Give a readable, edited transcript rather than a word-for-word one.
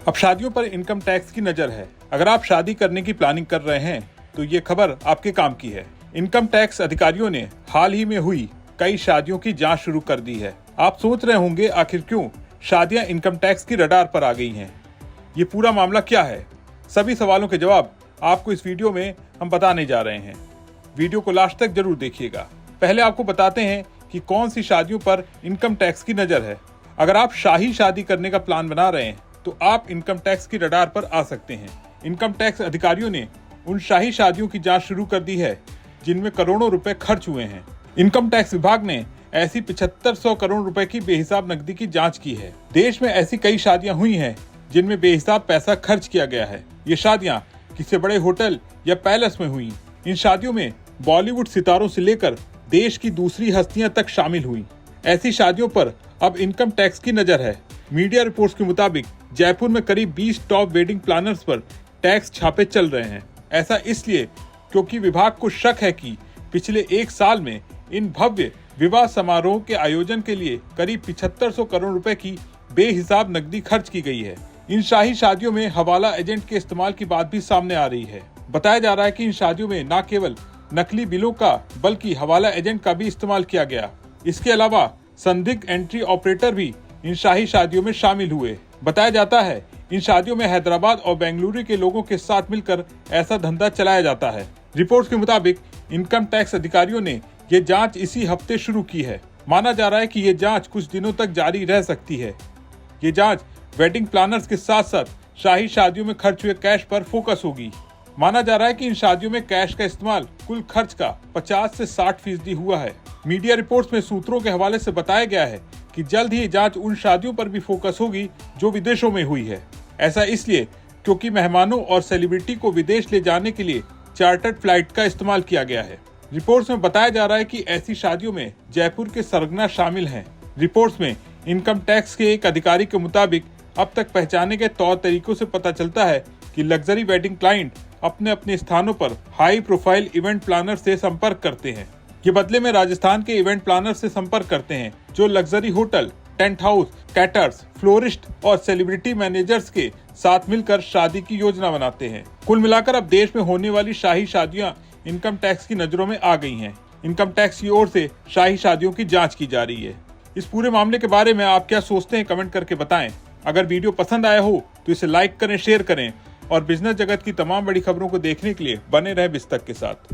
अब शादियों पर इनकम टैक्स की नजर है। अगर आप शादी करने की प्लानिंग कर रहे हैं तो ये खबर आपके काम की है। इनकम टैक्स अधिकारियों ने हाल ही में हुई कई शादियों की जांच शुरू कर दी है। आप सोच रहे होंगे आखिर क्यों शादियां इनकम टैक्स की रडार पर आ गई हैं? ये पूरा मामला क्या है? सभी सवालों के जवाब आपको इस वीडियो में हम बताने जा रहे हैं। वीडियो को लास्ट तक जरूर देखिएगा। पहले आपको बताते हैं कि कौन सी शादियों पर इनकम टैक्स की नजर है। अगर आप शाही शादी करने का प्लान बना रहे हैं तो आप इनकम टैक्स की रडार पर आ सकते हैं। इनकम टैक्स अधिकारियों ने उन शाही शादियों की जांच शुरू कर दी है जिनमें करोड़ों रुपए खर्च हुए हैं। इनकम टैक्स विभाग ने ऐसी 7500 करोड़ रुपए की बेहिसाब नकदी की जांच की है। देश में ऐसी कई शादियां हुई हैं जिनमें बेहिसाब पैसा खर्च किया गया है। ये शादियां किसी बड़े होटल या पैलेस में हुई। इन शादियों में बॉलीवुड सितारों से लेकर देश की दूसरी हस्तियां तक शामिल हुई। ऐसी शादियों पर अब इनकम टैक्स की नजर है। मीडिया रिपोर्ट्स के मुताबिक जयपुर में करीब 20 टॉप वेडिंग प्लानर्स पर टैक्स छापे चल रहे हैं। ऐसा इसलिए क्योंकि विभाग को शक है कि पिछले एक साल में इन भव्य विवाह समारोह के आयोजन के लिए करीब 7500 करोड़ रुपए की बेहिसाब नकदी खर्च की गई है। इन शाही शादियों में हवाला एजेंट के इस्तेमाल की बात भी सामने आ रही है। बताया जा रहा है कि इन शादियों में न केवल नकली बिलों का बल्कि हवाला एजेंट का भी इस्तेमाल किया गया। इसके अलावा संदिग्ध एंट्री ऑपरेटर भी इन शाही शादियों में शामिल हुए। बताया जाता है इन शादियों में हैदराबाद और बेंगलुरु के लोगों के साथ मिलकर ऐसा धंधा चलाया जाता है। रिपोर्ट्स के मुताबिक इनकम टैक्स अधिकारियों ने ये जांच इसी हफ्ते शुरू की है। माना जा रहा है कि ये जांच कुछ दिनों तक जारी रह सकती है। ये जांच वेडिंग प्लानर्स के साथ साथ शाही शादियों में खर्च हुए कैश पर फोकस होगी। माना जा रहा है कि इन शादियों में कैश का इस्तेमाल कुल खर्च का 50 से 60% हुआ है। मीडिया रिपोर्ट्स में सूत्रों के हवाले से बताया गया है कि जल्द ही जांच उन शादियों पर भी फोकस होगी जो विदेशों में हुई है। ऐसा इसलिए क्योंकि मेहमानों और सेलिब्रिटी को विदेश ले जाने के लिए चार्टर्ड फ्लाइट का इस्तेमाल किया गया है। रिपोर्ट्स में बताया जा रहा है कि ऐसी शादियों में जयपुर के सरगना शामिल हैं। रिपोर्ट्स में इनकम टैक्स के एक अधिकारी के मुताबिक अब तक पहचाने के तौर तरीकों से पता चलता है कि लग्जरी वेडिंग क्लाइंट अपने अपने स्थानों पर हाई प्रोफाइल इवेंट प्लानर से संपर्क करते हैं। ये बदले में राजस्थान के इवेंट प्लानर से संपर्क करते हैं जो luxury hotel, tent house, caterers, florist और सेलिब्रिटी मैनेजर्स के साथ मिलकर शादी की योजना बनाते हैं। कुल मिलाकर अब देश में होने वाली शाही शादियां इनकम टैक्स की नजरों में आ गई हैं। इनकम टैक्स की ओर से शाही शादियों की जांच की जा रही है। इस पूरे मामले के बारे में आप क्या सोचते हैं, कमेंट करके बताएं। अगर वीडियो पसंद आया हो तो इसे लाइक करें, शेयर करें और बिजनेस जगत की तमाम बड़ी खबरों को देखने के लिए बने रहे बिस्तक के साथ।